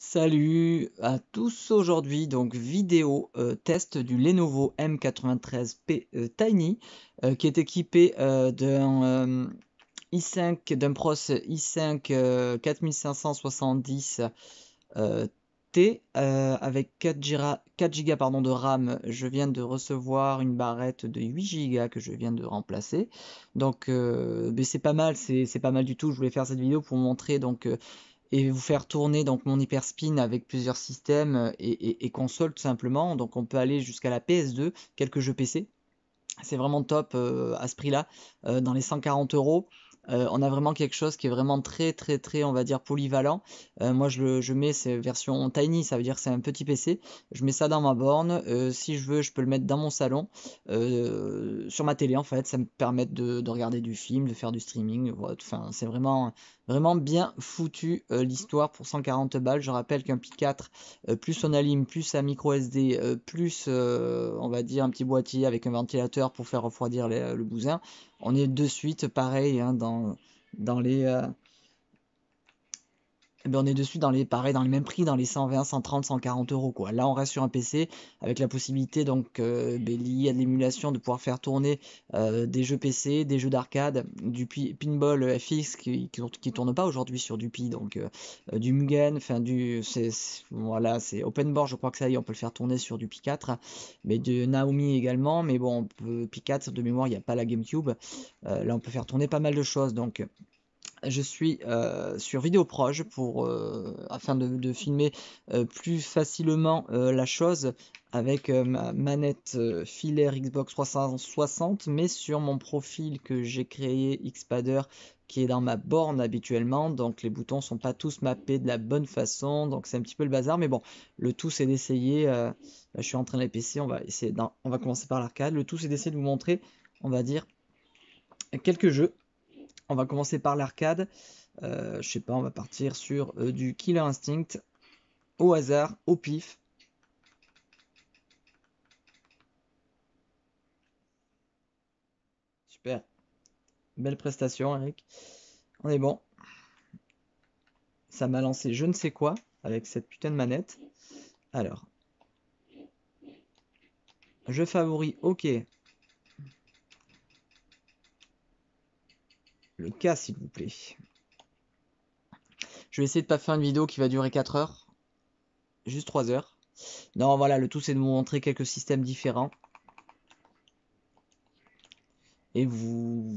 Salut à tous aujourd'hui, donc vidéo test du Lenovo M93P Tiny qui est équipé d'un pros i5 4570 T avec 4 Go pardon, de RAM. Je viens de recevoir une barrette de 8 Go que je viens de remplacer. Donc mais c'est pas mal, c'est pas mal du tout. Je voulais faire cette vidéo pour vous montrer donc et vous faire tourner donc mon Hyperspin avec plusieurs systèmes et consoles tout simplement. Donc on peut aller jusqu'à la PS2, quelques jeux PC. C'est vraiment top à ce prix-là, dans les 140 euros. On a vraiment quelque chose qui est vraiment très, on va dire, polyvalent. Moi, je mets cette version tiny, ça veut dire que c'est un petit PC. Je mets ça dans ma borne. Si je veux, je peux le mettre dans mon salon, sur ma télé en fait. Ça me permet de regarder du film, de faire du streaming. Voilà. Enfin, c'est vraiment bien foutu l'histoire pour 140 balles. Je rappelle qu'un Pi 4 plus on aligne, plus un micro SD, plus on va dire un petit boîtier avec un ventilateur pour faire refroidir le bousin. On est de suite pareil hein, dans les eh ben, on est dessus pareil, dans les mêmes prix, dans les 120, 130, 140 euros quoi. Là on reste sur un PC avec la possibilité donc liée à l'émulation de pouvoir faire tourner des jeux PC, des jeux d'arcade, du pinball FX qui tourne pas aujourd'hui sur du Pi, donc du Mugen, enfin voilà, c'est open board, je crois que ça y est, on peut le faire tourner sur du Pi 4, mais de Naomi également, mais bon, Pi 4 de mémoire, il n'y a pas la GameCube. Là on peut faire tourner pas mal de choses, donc je suis sur Vidéoproche afin de filmer plus facilement la chose avec ma manette filaire Xbox 360, mais sur mon profil que j'ai créé Xpadder qui est dans ma borne habituellement. Donc les boutons sont pas tous mappés de la bonne façon, donc c'est un petit peu le bazar. Mais bon, le tout c'est d'essayer. Là, je suis en train de les PC, on va commencer par l'arcade. Le tout c'est d'essayer de vous montrer, on va dire, quelques jeux. On va commencer par l'arcade. Je sais pas, on va partir sur du Killer Instinct au hasard, au pif. Super, belle prestation, Eric. On est bon. Ça m'a lancé je ne sais quoi avec cette putain de manette. Alors, jeu favori, ok. Le cas, s'il vous plaît. Je vais essayer de pas faire une vidéo qui va durer 4 heures. Juste 3 heures. Non, voilà, le tout c'est de vous montrer quelques systèmes différents. Et vous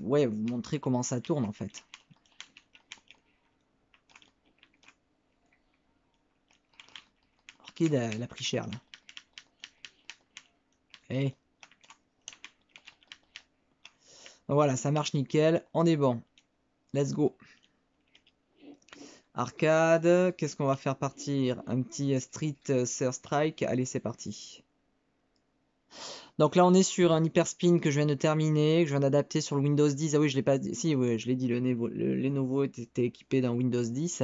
montrer comment ça tourne en fait. Orchid, elle a pris cher là. Eh. Voilà, ça marche nickel. On est bon. Let's go. Arcade, qu'est-ce qu'on va faire partir? Un petit Street Third Strike. Allez, c'est parti. Donc là, on est sur un Hyperspin que je viens de terminer, que je viens d'adapter sur le Windows 10. Ah oui, je l'ai pas dit. Si, oui, je l'ai dit, le Lenovo était équipé d'un Windows 10.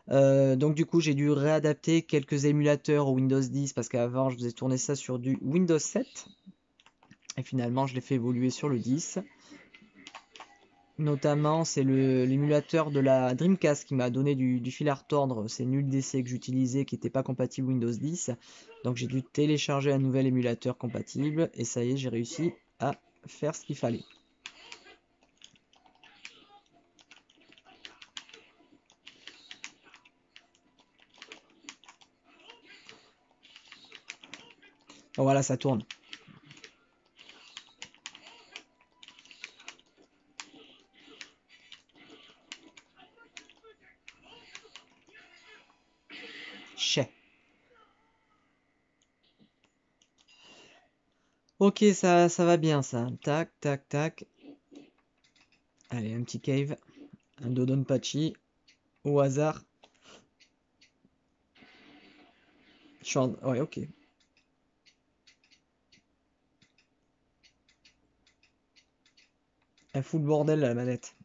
Donc du coup, j'ai dû réadapter quelques émulateurs au Windows 10 parce qu'avant, je faisais tourner ça sur du Windows 7. Et finalement, je l'ai fait évoluer sur le 10. Notamment, c'est l'émulateur de la Dreamcast qui m'a donné du fil à retordre. C'est nul DC que j'utilisais qui n'était pas compatible Windows 10. Donc j'ai dû télécharger un nouvel émulateur compatible. Et ça y est, j'ai réussi à faire ce qu'il fallait. Donc voilà, ça tourne. Chais. Ok, ça va bien ça. Tac, tac, tac. Allez, un petit cave. Un Dodonpachi. Au hasard. Ouais, ok. Elle fout le bordel la manette.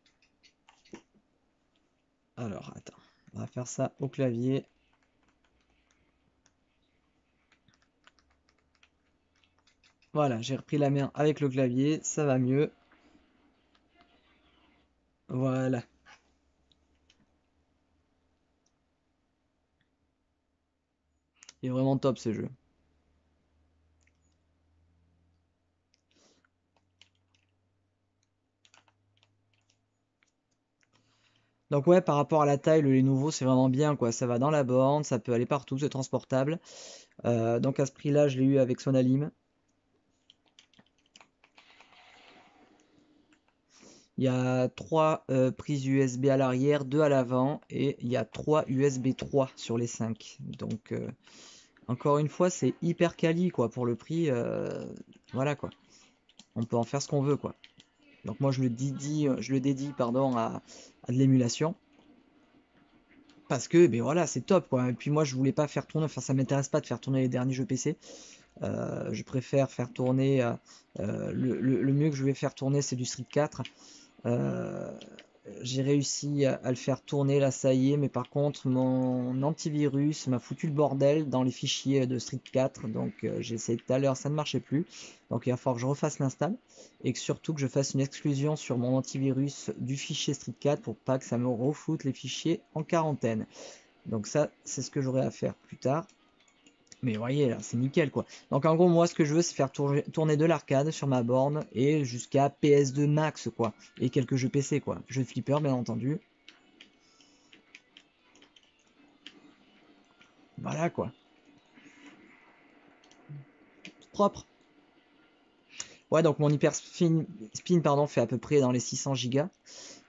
Alors, attends. On va faire ça au clavier. Voilà, j'ai repris la main avec le clavier. Ça va mieux. Voilà. Il est vraiment top ce jeu. Donc ouais, par rapport à la taille, le Lenovo c'est vraiment bien quoi. Ça va dans la borne, ça peut aller partout, c'est transportable. Donc à ce prix-là, je l'ai eu avec Sonalim. Il y a 3 prises USB à l'arrière, 2 à l'avant et il y a 3 USB 3 sur les 5. Donc encore une fois, c'est hyper quali quoi pour le prix. Voilà quoi. On peut en faire ce qu'on veut quoi. Donc moi je le dédie pardon à de l'émulation. Parce que ben voilà, c'est top quoi. Et puis moi je voulais pas faire tourner, enfin ça m'intéresse pas de faire tourner les derniers jeux PC. Je préfère faire tourner le mieux que je vais faire tourner c'est du Street 4. Euh, j'ai réussi à le faire tourner là, ça y est, mais par contre mon antivirus m'a foutu le bordel dans les fichiers de Street 4, donc j'ai essayé tout à l'heure, ça ne marchait plus, donc il va falloir que je refasse l'install et que surtout que je fasse une exclusion sur mon antivirus du fichier Street 4 pour pas que ça me refoute les fichiers en quarantaine. Donc ça, c'est ce que j'aurai à faire plus tard. Mais vous voyez, là, c'est nickel quoi. Donc en gros, moi, ce que je veux, c'est faire tourner de l'arcade sur ma borne et jusqu'à PS2 max quoi. Et quelques jeux PC quoi. Jeux de flipper, bien entendu. Voilà quoi. Propre. Ouais, donc mon hyper spin pardon, fait à peu près dans les 600 gigas.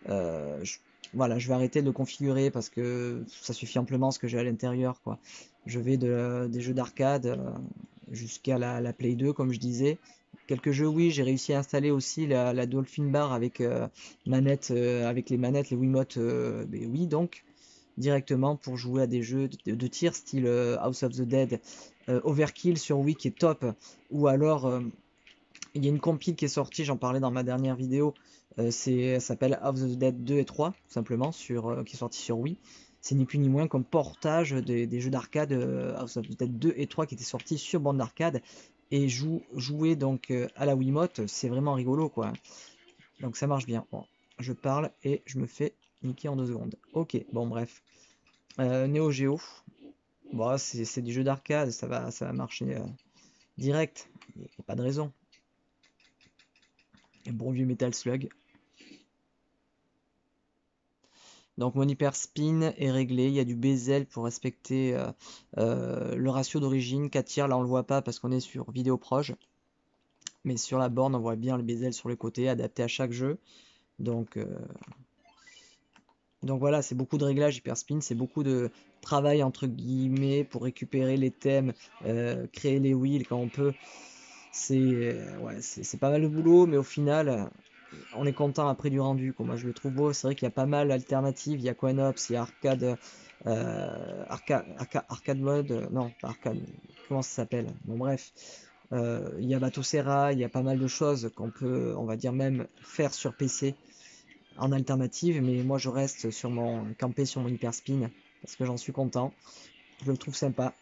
Euh, je- voilà, je vais arrêter de le configurer parce que ça suffit amplement ce que j'ai à l'intérieur quoi. Je vais des jeux d'arcade jusqu'à la Play 2 comme je disais. Quelques jeux oui, j'ai réussi à installer aussi la Dolphin Bar avec manette, avec les manettes, les Wiimote, oui donc directement pour jouer à des jeux de tir style House of the Dead, Overkill sur Wii qui est top, ou alors il y a une compile qui est sortie, j'en parlais dans ma dernière vidéo, ça s'appelle House of the Dead 2 et 3, tout simplement, qui est sorti sur Wii. C'est ni plus ni moins qu'un portage des jeux d'arcade House of the Dead 2 et 3 qui étaient sortis sur bande d'arcade. Et jouer donc à la Wiimote, c'est vraiment rigolo quoi. Donc ça marche bien. Bon, je parle et je me fais niquer en 2 secondes. Ok, bon bref. Neo Geo, bon, c'est des jeux d'arcade, ça va marcher direct. Il n'y a pas de raison. Et bon vieux Metal Slug. Donc mon hyper spin est réglé, il y a du bezel pour respecter le ratio d'origine, 4 tiers, là on le voit pas parce qu'on est sur vidéo proche, mais sur la borne on voit bien le bezel sur les côtés, adapté à chaque jeu. Donc, euh, donc voilà, c'est beaucoup de réglages hyper spin, c'est beaucoup de travail entre guillemets pour récupérer les thèmes, créer les wheels quand on peut. Ouais, c'est pas mal de boulot, mais au final, on est content après du rendu, quoi. Moi, je le trouve beau. C'est vrai qu'il y a pas mal d'alternatives. Il y a Quanops, il y a Arcade Mode. Non, pas Arcade. Comment ça s'appelle? Bon, bref. Il y a Bateau Serra. Il y a pas mal de choses qu'on peut, on va dire, même faire sur PC en alternative. Mais moi, je reste campé sur mon Hyperspin parce que j'en suis content. Je le trouve sympa.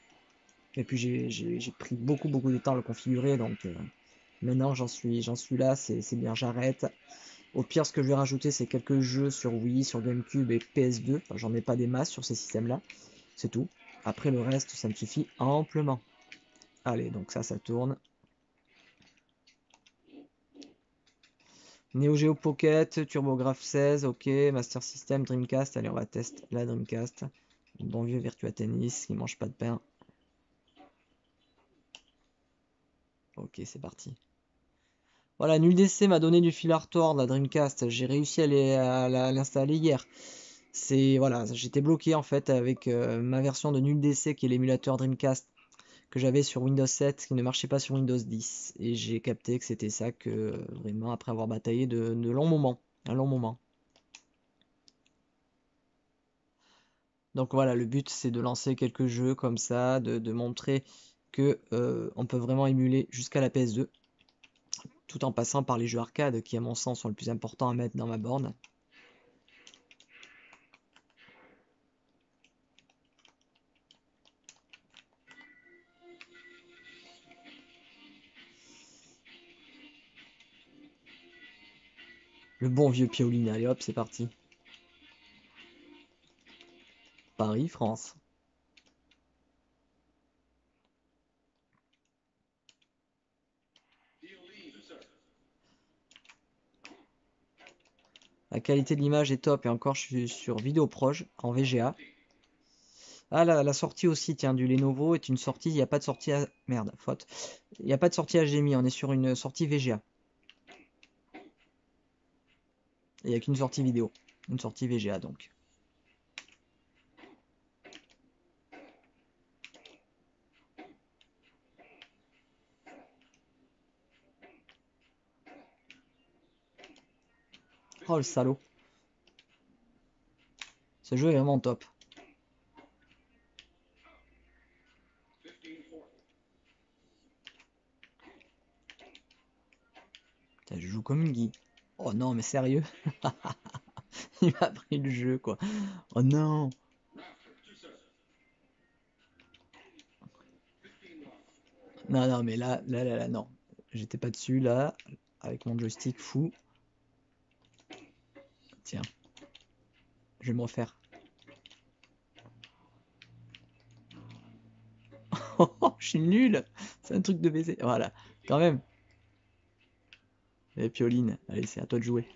Et puis, j'ai pris beaucoup de temps à le configurer. Donc, maintenant, j'en suis là. C'est bien, j'arrête. Au pire, ce que je vais rajouter, c'est quelques jeux sur Wii, sur GameCube et PS2. Enfin, j'en ai pas des masses sur ces systèmes-là. C'est tout. Après, le reste, ça me suffit amplement. Allez, donc ça tourne. Neo Geo Pocket, TurboGrafx 16, ok. Master System, Dreamcast. Allez, on va tester la Dreamcast. Bon vieux Virtua Tennis qui mange pas de pain. Ok, c'est parti. Voilà, Nul DC m'a donné du fil à retordre, la Dreamcast. J'ai réussi à l'installer hier. Voilà, j'étais bloqué en fait avec ma version de Nul DC qui est l'émulateur Dreamcast que j'avais sur Windows 7 qui ne marchait pas sur Windows 10. Et j'ai capté que c'était ça que vraiment après avoir bataillé de longs moments. Un long moment. Donc voilà, le but c'est de lancer quelques jeux comme ça, de montrer que on peut vraiment émuler jusqu'à la PS2, tout en passant par les jeux arcade qui à mon sens sont le plus important à mettre dans ma borne. Le bon vieux Pioline, allez hop, c'est parti. Paris, France. La qualité de l'image est top et encore je suis sur Vidéoproche en VGA. Ah la sortie aussi tiens du Lenovo est une sortie, il n'y a pas de sortie à... Merde, faute. Il n'y a pas de sortie HDMI, on est sur une sortie VGA. Il n'y a qu'une sortie vidéo. Une sortie VGA donc. Oh le salaud. Ce jeu est vraiment top. Putain, je joue comme une guy. Oh non mais sérieux. Il m'a pris le jeu quoi. Oh non. Non non mais là non. J'étais pas dessus là. Avec mon joystick fou. Tiens. Je vais me refaire. Oh, je suis nul. C'est un truc de baiser. Voilà. Quand même. Et Pioline. Allez c'est à toi de jouer.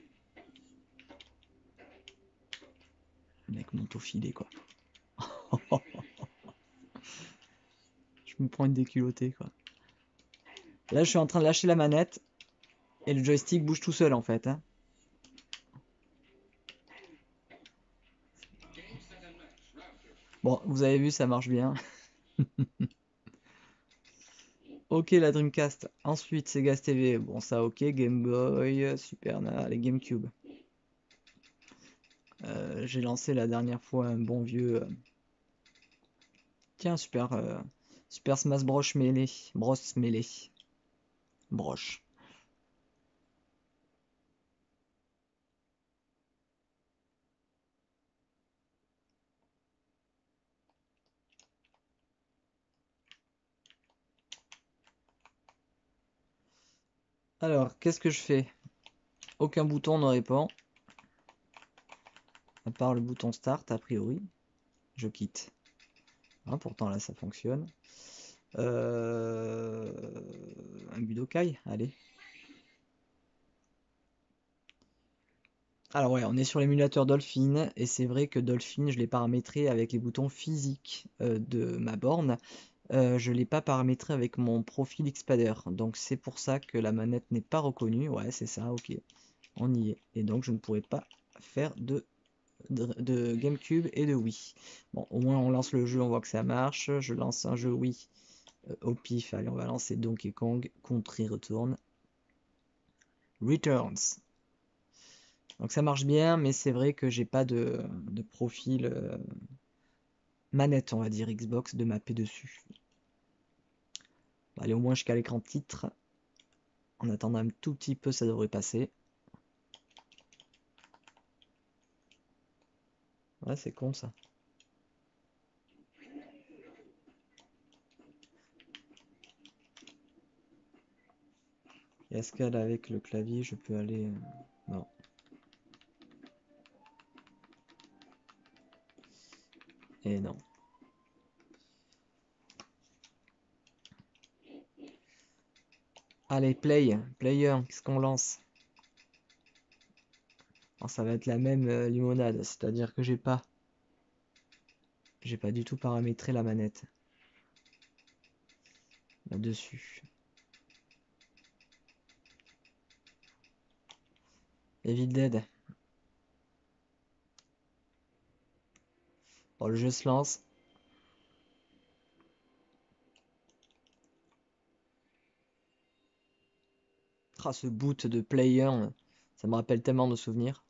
Le mec monte au filet quoi. Je me prends une déculottée quoi. Là je suis en train de lâcher la manette. Et le joystick bouge tout seul en fait. Hein. Bon, vous avez vu, ça marche bien. Ok, la Dreamcast. Ensuite, Sega TV. Bon, ça, ok. Game Boy, Super NES, les GameCube. J'ai lancé la dernière fois un bon vieux. Tiens, Super Smash Bros. Melee. Bros. Melee. Broche. Alors, qu'est-ce que je fais? Aucun bouton ne répond. À part le bouton Start, a priori. Je quitte. Hein, pourtant, là, ça fonctionne. Un Budokai, allez. Alors ouais, on est sur l'émulateur Dolphin, et c'est vrai que Dolphin, je l'ai paramétré avec les boutons physiques de ma borne. Je ne l'ai pas paramétré avec mon profil Xpader. Donc c'est pour ça que la manette n'est pas reconnue. Ouais, c'est ça, ok. On y est. Et donc je ne pourrais pas faire de GameCube et de Wii. Bon, au moins on lance le jeu, on voit que ça marche. Je lance un jeu Wii au pif. Allez, on va lancer Donkey Kong. Country Return. Returns. Donc ça marche bien, mais c'est vrai que j'ai pas de profil manette, on va dire, Xbox de mapper dessus. Bon, allez, au moins jusqu'à l'écran titre. En attendant un tout petit peu, ça devrait passer. Ouais, c'est con ça. Est-ce qu'avec le clavier, je peux aller... Non. Et non. Allez, player, qu'est-ce qu'on lance? Alors, ça va être la même limonade, c'est-à-dire que j'ai pas du tout paramétré la manette là-dessus. Evil Dead. Bon, le jeu se lance. Ah, ce boot de player, ça me rappelle tellement de souvenirs.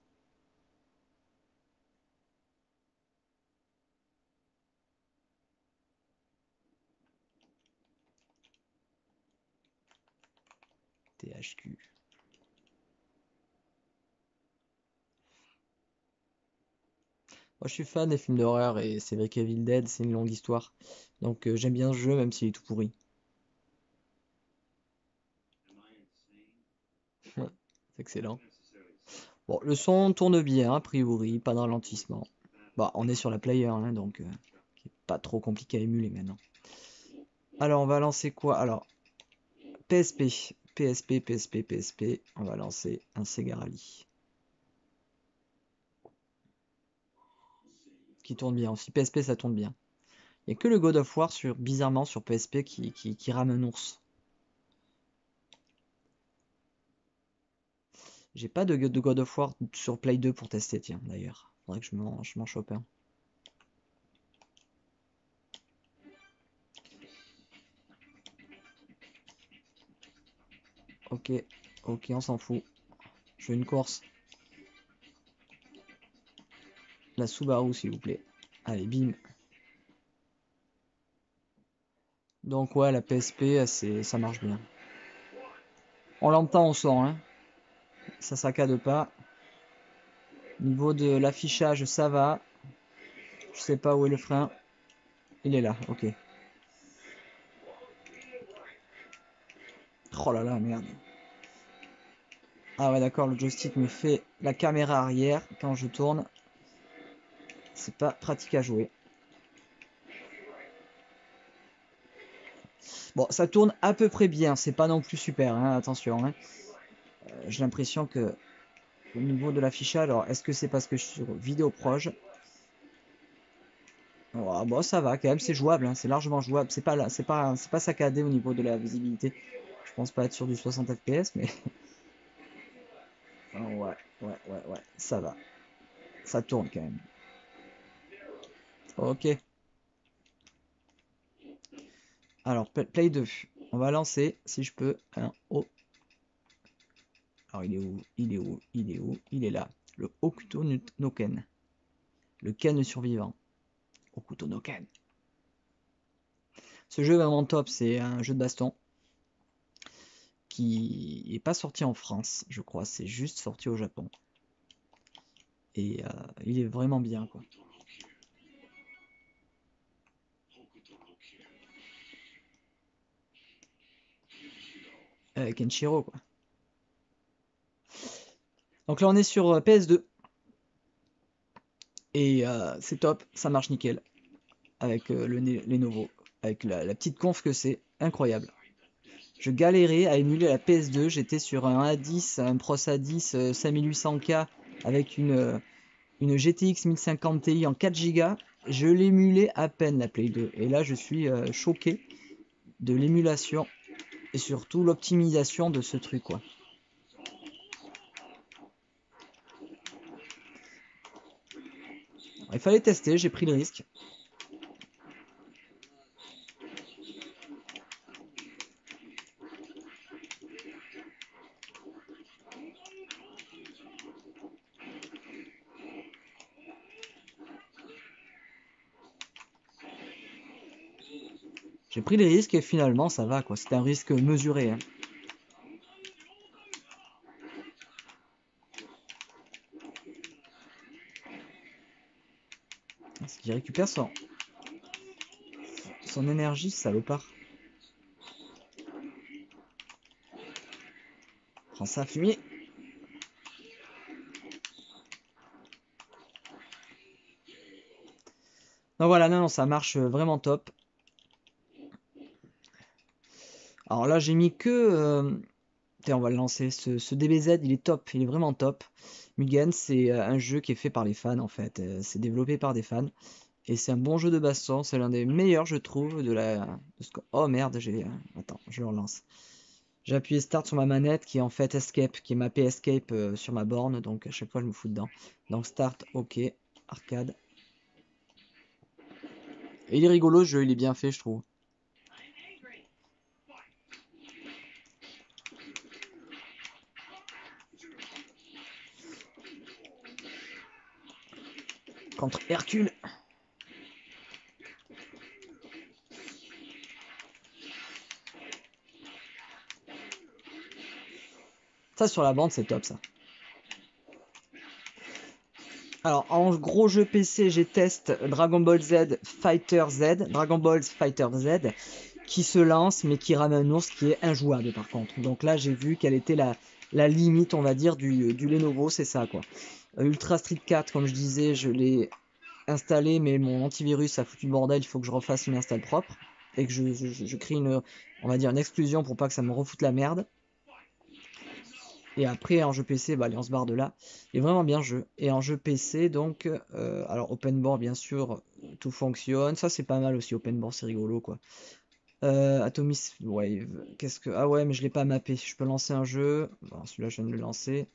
THQ. Moi, je suis fan des films d'horreur et c'est vrai qu'Evil Dead, c'est une longue histoire. Donc, j'aime bien ce jeu, même s'il est tout pourri. Ouais, c'est excellent. Bon, le son tourne bien, a priori, pas de ralentissement. Bah, on est sur la player, hein, donc pas trop compliqué à émuler maintenant. Alors, on va lancer quoi? Alors, PSP, PSP, PSP, PSP. On va lancer un Sega Rally. qui tourne bien aussi. PSP, ça tourne bien. Il n'y a que le God of War, bizarrement, sur PSP qui rame un ours. J'ai pas de God of War sur Play 2 pour tester, tiens, d'ailleurs. Faudrait que je m'en chope un. Ok, ok, on s'en fout. Je veux une course. La Subaru, s'il vous plaît. Allez, bim. Donc ouais, la PSP, ça marche bien. On l'entend au son, hein. Ça saccade pas. Niveau de l'affichage, ça va. Je sais pas où est le frein. Il est là, ok. Oh là là, merde. Ah ouais, d'accord, le joystick me fait la caméra arrière quand je tourne. C'est pas pratique à jouer. Bon, ça tourne à peu près bien. C'est pas non plus super, hein, attention. Hein. J'ai l'impression que au niveau de l'affichage, alors est-ce que c'est parce que je suis sur vidéo proche? Oh, bon, ça va quand même, c'est jouable, hein, c'est largement jouable. C'est pas saccadé au niveau de la visibilité. Je pense pas être sur du 60 fps, mais oh, ouais, ça va. Ça tourne quand même. Ok. Alors, Play 2. On va lancer, si je peux, un O. Alors, il est où? Il est où? Il est où? Il est là. Le Hokuto no Ken. Le Ken survivant. Hokuto no Ken. Ce jeu est vraiment top. C'est un jeu de baston qui n'est pas sorti en France, je crois. C'est juste sorti au Japon. Et il est vraiment bien, quoi. Kenshiro, quoi. Donc là, on est sur PS2. Et c'est top. Ça marche nickel. Avec Lenovo. Avec la petite conf que c'est. Incroyable. Je galérais à émuler la PS2. J'étais sur un A10, un Pros A10 5800K avec une GTX 1050 Ti en 4 Go. Je l'émulais à peine la Play 2. Et là, je suis choqué de l'émulation et surtout l'optimisation de ce truc, quoi. Il fallait tester, j'ai pris le risque. J'ai pris les risques et finalement ça va, quoi. C'était un risque mesuré. Hein. Parce qu'il récupère son énergie, salopard. Prends ça, fumier. Non, voilà, non, ça marche vraiment top. Alors là, j'ai mis que... Tiens, on va le lancer. Ce DBZ, il est top. Il est vraiment top. Mugen, c'est un jeu qui est fait par les fans, en fait. C'est développé par des fans. Et c'est un bon jeu de baston. C'est l'un des meilleurs, je trouve, Oh merde, Attends, je le relance. J'ai appuyé Start sur ma manette, qui est en fait Escape, qui est mappé Escape sur ma borne. Donc à chaque fois, je me fous dedans. Donc Start, ok. Arcade. Et il est rigolo, ce jeu. Il est bien fait, je trouve. Contre Hercule. Ça, sur la bande, c'est top, ça. Alors, en gros jeu PC, j'ai test Dragon Ball Z Fighter Z, Dragon Ball Fighter Z, qui se lance, mais qui rame un ours qui est injouable, par contre. Donc là, j'ai vu quelle était la limite, on va dire, du Lenovo, c'est ça, quoi. Ultra Street 4, comme je disais, je l'ai installé, mais mon antivirus a foutu le bordel, il faut que je refasse une install propre, et que je crée on va dire, une exclusion pour pas que ça me refoute la merde. Et après, en jeu PC, bah, allez, on se barre de là. Il est vraiment bien le jeu. Et en jeu PC, donc, alors open board, bien sûr, tout fonctionne. Ça, c'est pas mal aussi, open board, c'est rigolo, quoi. Atomis Wave, qu'est-ce que... Ah ouais, mais je l'ai pas mappé. Je peux lancer un jeu. Bon, celui-là, je viens de le lancer.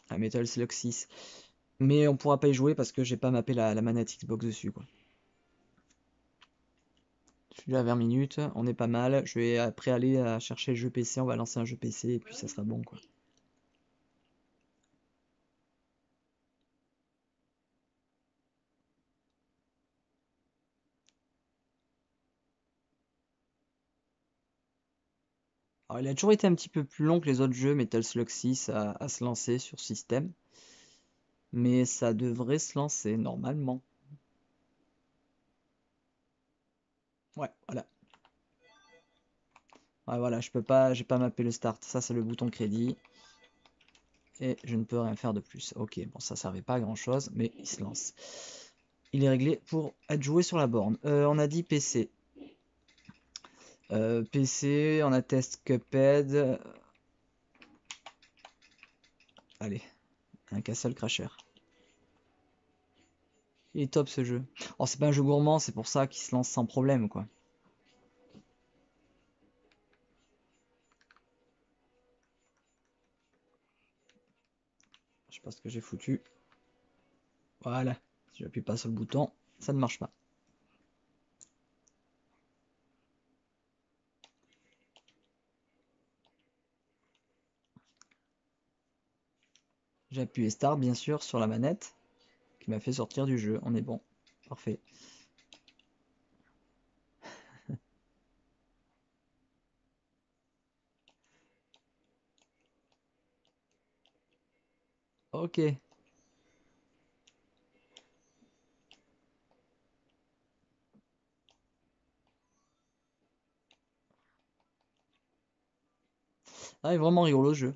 Ah, Metal Slug 6. Mais on pourra pas y jouer parce que j'ai pas mappé la manette Xbox dessus, quoi. Celui-là, 20 minutes, on est pas mal. Je vais après aller chercher le jeu PC. On va lancer un jeu PC et puis ça sera bon, quoi. Alors, il a toujours été un petit peu plus long que les autres jeux Metal Slug 6 à se lancer sur système. Mais ça devrait se lancer normalement. Ouais, voilà. Ouais, voilà, je peux pas, j'ai pas mappé le start. Ça, c'est le bouton crédit. Et je ne peux rien faire de plus. Ok, bon, ça servait pas à grand chose, mais il se lance. Il est réglé pour être joué sur la borne. On a dit PC. PC, on a test Cuphead. Allez, un Castle Crasher. Il est top ce jeu. Oh, c'est pas un jeu gourmand, c'est pour ça qu'il se lance sans problème, quoi. Je sais pas ce que j'ai foutu. Voilà. Si j'appuie pas sur le bouton, ça ne marche pas. J'ai appuyé Start, bien sûr, sur la manette, qui m'a fait sortir du jeu. On est bon. Parfait. Ok. Ah, il est vraiment rigolo ce jeu.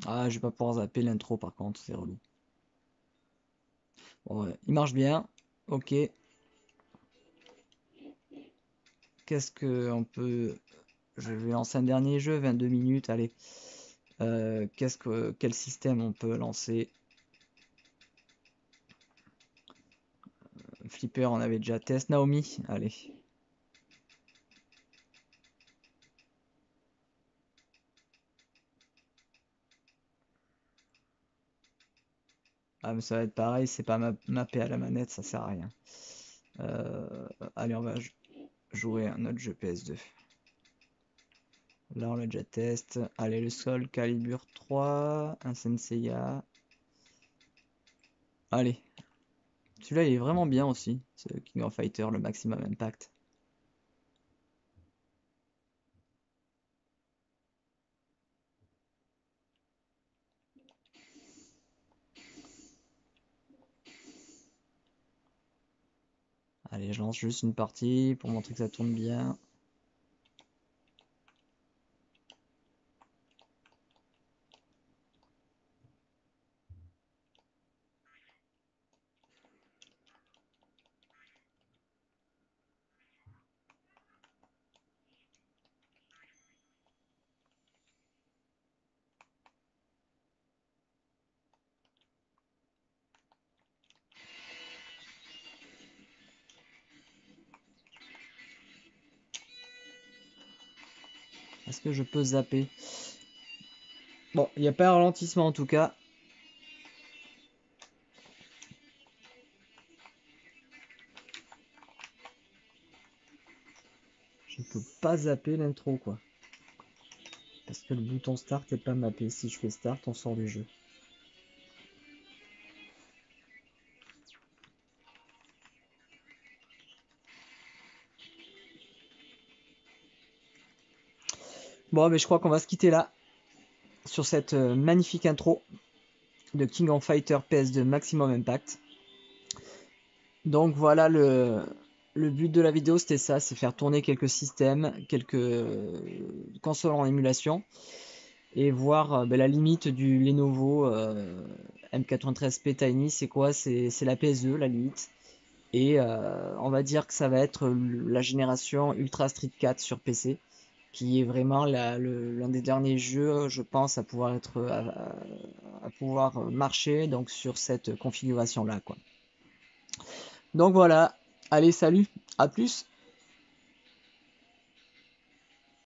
Ah, je vais pas pouvoir zapper l'intro par contre, c'est relou. Bon, ouais, il marche bien. Ok. Qu'est-ce que on peut... Je vais lancer un dernier jeu, 22 minutes, allez. Quel système on peut lancer? Flipper, on avait déjà test. Naomi, allez. Ah, mais ça va être pareil, c'est pas mappé à la manette, ça sert à rien. Allez, on va jouer un autre jeu PS2. Là, on l'a déjà test. Allez, le Soul Calibur 3, un Senseiya. Allez, celui-là, il est vraiment bien aussi. Ce King of Fighter, le Maximum Impact. Allez, je lance juste une partie pour montrer que ça tourne bien. Est-ce que je peux zapper? Bon, il n'y a pas un ralentissement en tout cas. Je ne peux pas zapper l'intro quoi. Parce que le bouton start n'est pas mappé. Si je fais start, on sort du jeu. Bon, mais je crois qu'on va se quitter là. Sur cette magnifique intro de King of Fighter PS2 Maximum Impact. Donc voilà, le but de la vidéo c'était ça, c'est faire tourner quelques systèmes, quelques consoles en émulation et voir ben, la limite du Lenovo M93P Tiny, c'est quoi? C'est la PS2 la limite. Et on va dire que ça va être la génération Ultra Street 4 sur PC, qui est vraiment l'un des derniers jeux, je pense, à pouvoir à pouvoir marcher donc sur cette configuration-là, quoi. Donc voilà, allez, salut, à plus.